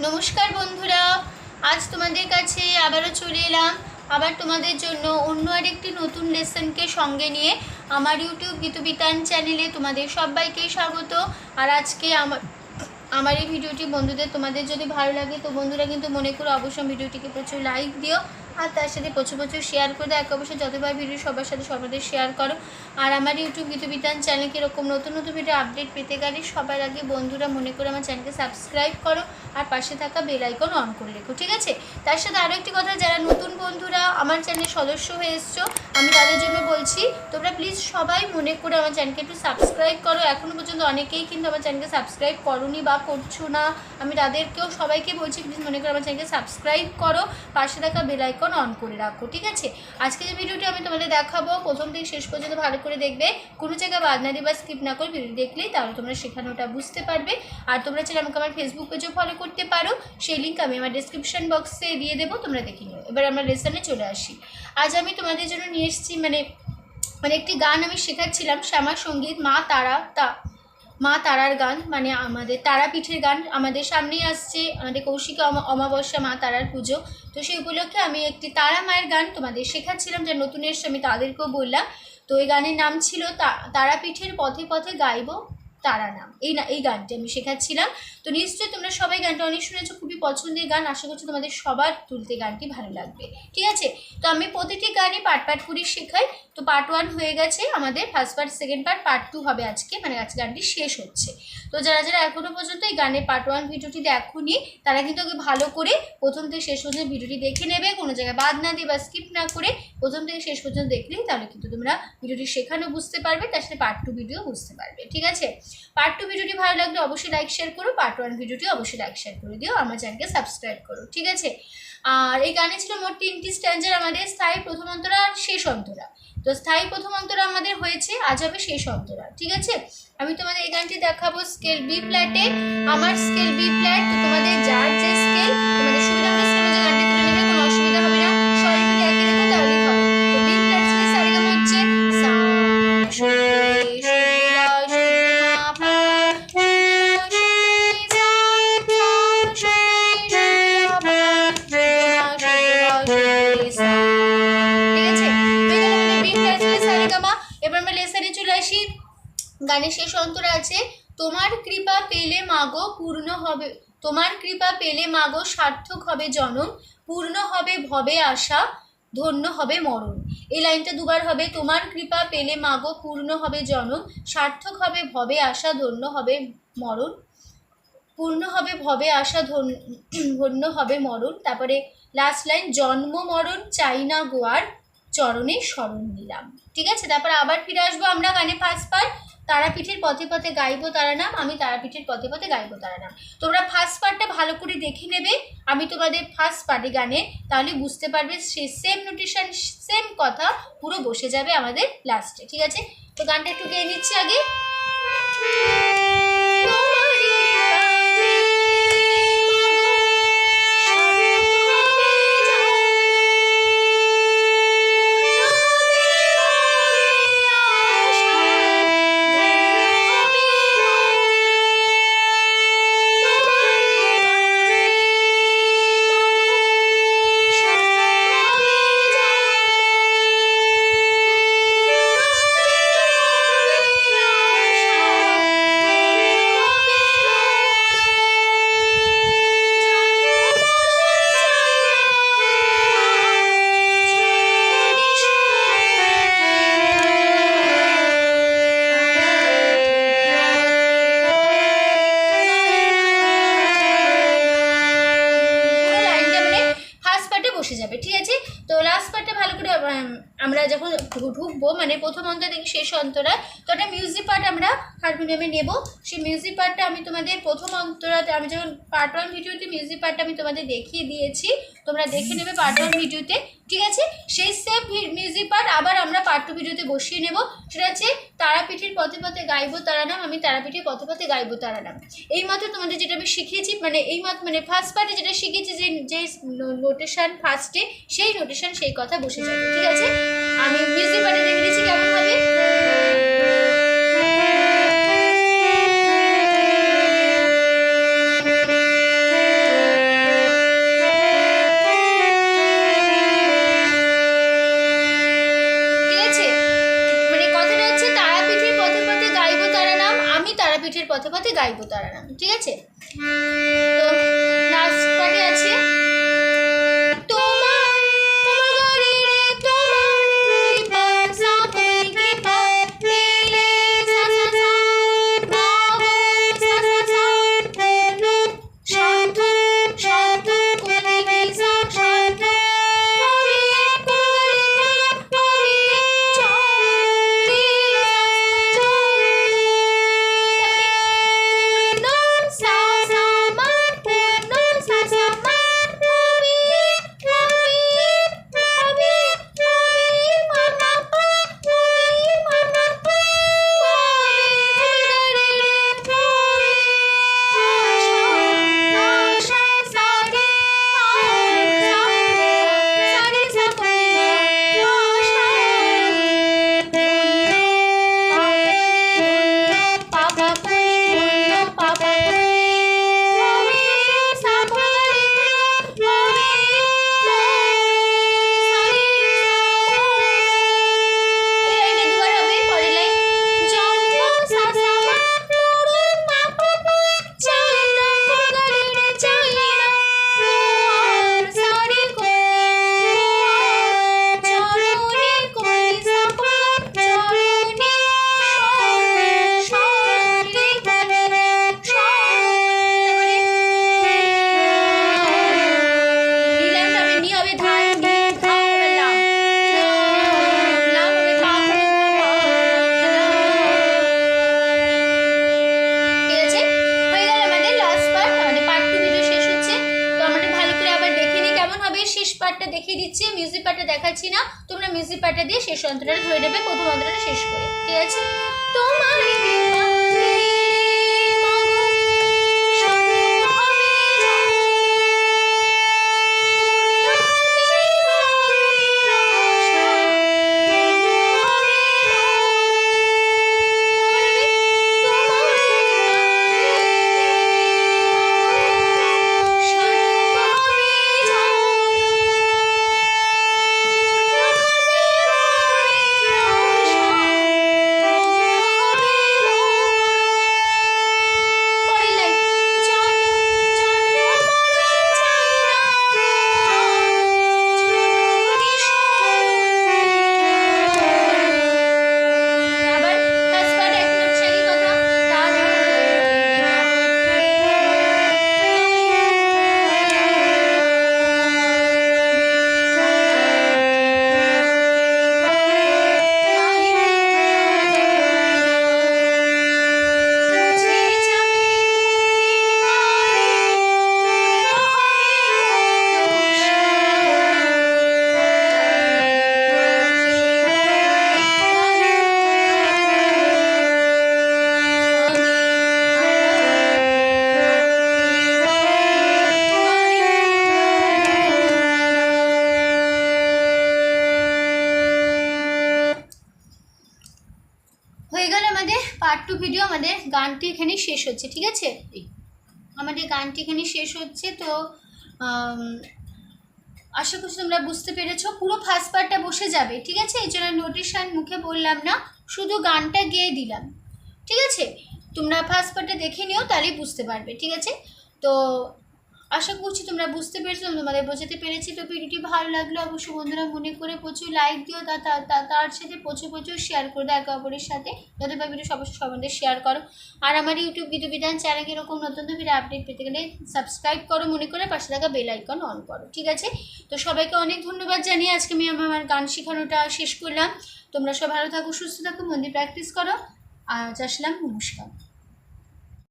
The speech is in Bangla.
নমস্কার বন্ধুরা, আজ তোমাদের কাছে আবারও চলে এলাম আবার তোমাদের জন্য অন্য আরেকটি নতুন লেসনকে সঙ্গে নিয়ে। আমার ইউটিউব গীতবিতান চ্যানেলে তোমাদের সবাইকে স্বাগত। আর আজকে আমার এই ভিডিওটি বন্ধুদের তোমাদের যদি ভালো লাগে তো বন্ধুরা কিন্তু মনে করো অবশ্যই ভিডিওটিকে প্রচুর লাইক দিও আর তার সাথে প্রচুর শেয়ার করে দাও। এক অবশ্যই যতবার ভিডিও সবার সাথে সবাদের শেয়ার করো। আর আমার ইউটিউব গীতবিতান চ্যানেলকে এরকম নতুন নতুন ভিডিও আপডেট পেতে গেলে সবার আগে বন্ধুরা মনে করে আমার চ্যানেলকে সাবস্ক্রাইব করো আর পাশে থাকা বেল আইকন অন করে রেখো, ঠিক আছে? তার সাথে আরও একটি কথা, যারা নতুন বন্ধুরা আমার চ্যানেলের সদস্য হয়ে এসছো আমি তাদের জন্য বলছি, তোমরা প্লিজ সবাই মনে করে আমার চ্যানেলকে একটু সাবস্ক্রাইব করো। এখনও পর্যন্ত অনেকেই কিন্তু আমার চ্যানেলকে সাবস্ক্রাইব করোনি বা করছো না, আমি তাদেরকেও সবাইকে বলছি প্লিজ মনে করে আমার চ্যানেলকে সাবস্ক্রাইব করো, পাশে থাকা বেল আইকন অন করে রাখো, ঠিক আছে? আজকে যে ভিডিওটি আমি তোমাদের দেখাবো প্রথম থেকে শেষ পর্যন্ত ভালো করে দেখবে, কোনো জায়গায় বাদ না দিয়ে বা স্কিপ না করে ভিডিও দেখলেই তাহলে তোমরা শেখানোটা বুঝতে পারবে। আর তোমরা চাইলে আমাকে আমার ফেসবুক পেজও ফলো করতে পারো, সেই লিঙ্ক আমি আমার ডেসক্রিপশন বক্সে দিয়ে দেবো, তোমরা দেখে নিও। এবার আমরা লেসনে চলে আসি। আজ আমি তোমাদের জন্য নিয়ে এসেছি মানে একটি গান আমি শেখাচ্ছিলাম, শ্যামা সঙ্গীত মা তারার গান, মানে আমাদের তারাপীঠের গান। আমাদের সামনেই আসছে আমাদের কৌশিকী অমাবস্যা, মা তারার পুজো। তো সেই উপলক্ষে আমি একটি তারা মায়ের গান তোমাদের শেখাচ্ছিলাম, যা নতুন এসছে আমি তাদেরকেও বললাম। তো এই গানের নাম ছিল তারাপীঠের পথে পথে গাইব তারা নাম। এই গানটি আমি শেখাচ্ছিলাম। তো নিশ্চয়ই তোমরা সবাই গানটা অনেক শুনেছো, খুবই পছন্দের গান। আশা করছি তোমাদের সবার তুলতে গানটি ভালো লাগবে, ঠিক আছে? তো আমি প্রতিটি গানে পার্ট করে শেখাই। তো পার্ট 1 হয়ে গেছে আমাদের, ফার্স্ট পার্ট, সেকেন্ড পার্ট 2 হবে আজকে, মানে আজকে গানটি শেষ হচ্ছে। তো যারা যারা এখনও পর্যন্ত এই গানের পার্ট 1 ভিডিওটি দেখোনি তারা কিন্তু আগে ভালো করে প্রথম থেকে শেষ পর্যন্ত ভিডিওটি দেখে নেবে, কোনো জায়গায় বাদ না দিয়ে বা স্কিপ না করে প্রথম থেকে শেষ পর্যন্ত দেখলেই তাহলে কিন্তু তোমরা ভিডিওটি শেখানো বুঝতে পারবে, তার সাথে পার্ট 2 ভিডিও বুঝতে পারবে, ঠিক আছে? পার্ট 2 ভিডিওটি ভালো লাগলে অবশ্যই লাইক শেয়ার করো, পার্ট 1 ভিডিওটি অবশ্যই লাইক শেয়ার করে দিও, আমার চ্যানেলকে সাবস্ক্রাইব করো, ঠিক আছে? আর এই গানে ছিল মোট 3টি স্ট্যান্জার আমাদের, স্থায়ী, প্রথম অন্তরা আর শেষ অন্তরা। তো স্থায়ী প্রথম অন্তরা আমাদের হয়েছে, আজ হবে শেষ অন্তরা, ঠিক আছে? আমি তোমাদের এই গানটি দেখাবো স্কেল বি ফ্ল্যাটে। আমার স্কেল বি ফ্ল্যাট, তো তোমাদের যার যে স্কেল তোমাদের সুবিধা মতো স্কেল যে গানটি তুলে নেবে, কোনো অসুবিধা হবে না, স্বরলিপিটি একই রেখো তাহলেই হবে। তো বি ফ্ল্যাট স্কেল সারেগামা হচ্ছে সা সা রে সা রে মা পা গানের শেষ অন্তরা আছে, তোমার কৃপা পেলে মাগো পূর্ণ হবে, তোমার কৃপা পেলে মাগো সার্থক হবে জনম, পূর্ণ হবে ভবে আশা, ধন্য হবে মরণ। এই লাইনটা দুবার হবে, তোমার কৃপা পেলে মাগো পূর্ণ হবে জনম, সার্থক হবে ভবে আশা, ধন্য হবে মরণ, পূর্ণ হবে ভবে আশা, ধন্য হবে মরণ। তারপরে লাস্ট লাইন, জন্ম মরণ চাই না গোয়ার, চরণে শরণ নিলাম, ঠিক আছে? তারপর আবার ফিরে আসবো আমরা গানে ফার্স্ট পার্ট, তারাপীঠের পথে পথে গাইবো তারা নাম, আমি তারাপীঠের পথে পথে গাইবো তারা নাম। তোমরা ফার্স্ট পার্টটা ভালো করে দেখে নেবে, আমি তোমাদের ফার্স্ট পার্টে গানে, তাহলে বুঝতে পারবে সেই সেম নোটেশন সেম কথা পুরো বসে যাবে আমাদের লাস্টে, ঠিক আছে? তো গানটা একটু গেয়ে নিচ্ছি আগে। বসে যাবে, ঠিক আছে? তো লাস্ট পার্টটা ভালো করে আমরা যখন ঢুকবো, মানে প্রথম অন্তরা থেকে শেষ অন্তরা, তো একটা মিউজিক পার্ট আমরা হারমোনিয়ামে নেব। সেই মিউজিক পার্টটা আমি তোমাদের প্রথম অন্তরাতে, আমি যখন পার্ট 1 ভিডিওতে মিউজিক পার্টটা আমি তোমাদের দেখিয়ে দিয়েছি, তোমরা দেখে নেবে পার্ট 1 ভিডিওতে, ঠিক আছে? সেই সেম মিউজিক পার্ট আবার আমরা পার্ট 2 ভিডিওতে বসিয়ে নেব। সেটা হচ্ছে তারাপীঠের পথে পথে গাইবো তারা নাম, আমি তারাপীঠের পথে পথে গাইবো তারা নাম। এই মাত্র তোমাদের যেটা আমি শিখিয়েছি, মানে এই মাত্র মানে ফার্স্ট পার্টে যেটা শিখেছি, যে নোটেশন ফার্স্টে, সেই নোটেশন সেই কথা বসে যাবে, ঠিক আছে? আমি মিউজিক পার্টে দেখে দিচ্ছি কেমন হবে। পথে পথে গাইবো তার নাম, ঠিক আছে? তো লাস্ট পার্টে আছে পার্টটা দেখিয়ে দিচ্ছি, মিউজিক পার্টটা দেখাচ্ছি না, তোমরা মিউজিক পার্টটা দিয়ে শেষ অন্তরাটা ধরে নেবে প্রথম অন্তরাটা শেষ করে, ঠিক আছে? তোমার হয়ে গেল আমাদের পার্ট 2 ভিডিও। আমাদের গানটি এখানে শেষ হচ্ছে, ঠিক আছে? আমাদের গানটি এখানে শেষ হচ্ছে। তো আশা করছি তোমরা বুঝতে পেরেছো। পুরো ফার্স্ট পার্টটা বসে যাবে, ঠিক আছে? এই জন্য নোটেশন মুখে বললাম না, শুধু গানটা গেয়ে দিলাম, ঠিক আছে? তোমরা ফার্স্ট পার্টটা দেখে নিও, তাহলেই বুঝতে পারবে, ঠিক আছে? তো আশা করছি তোমরা বুঝতে পেরেছো, তোমাদের বোঝাতে পেরেছি। তো ভিডিওটি ভালো লাগলো অবশ্যই বন্ধুরা মনে করে প্রচুর লাইক দিও, তার সাথে প্রচুর শেয়ার করে দাও একে অপরের সাথে, যাতে বা ভিডিও সবার মধ্যে শেয়ার করো। আর আমার ইউটিউব গীতবিতান চ্যানেলে এরকম নতুন ভিডিও আপডেট পেতে গেলে সাবস্ক্রাইব করো, মনে করে পাশে থাকা বেল আইকন অন করো, ঠিক আছে? তো সবাইকে অনেক ধন্যবাদ জানিয়ে আজকে আমি আমার গান শেখানোটা শেষ করলাম। তোমরা সব ভালো থাকো, সুস্থ থাকো, মন দিয়ে প্র্যাকটিস করো। আজ আসলাম, নমস্কার।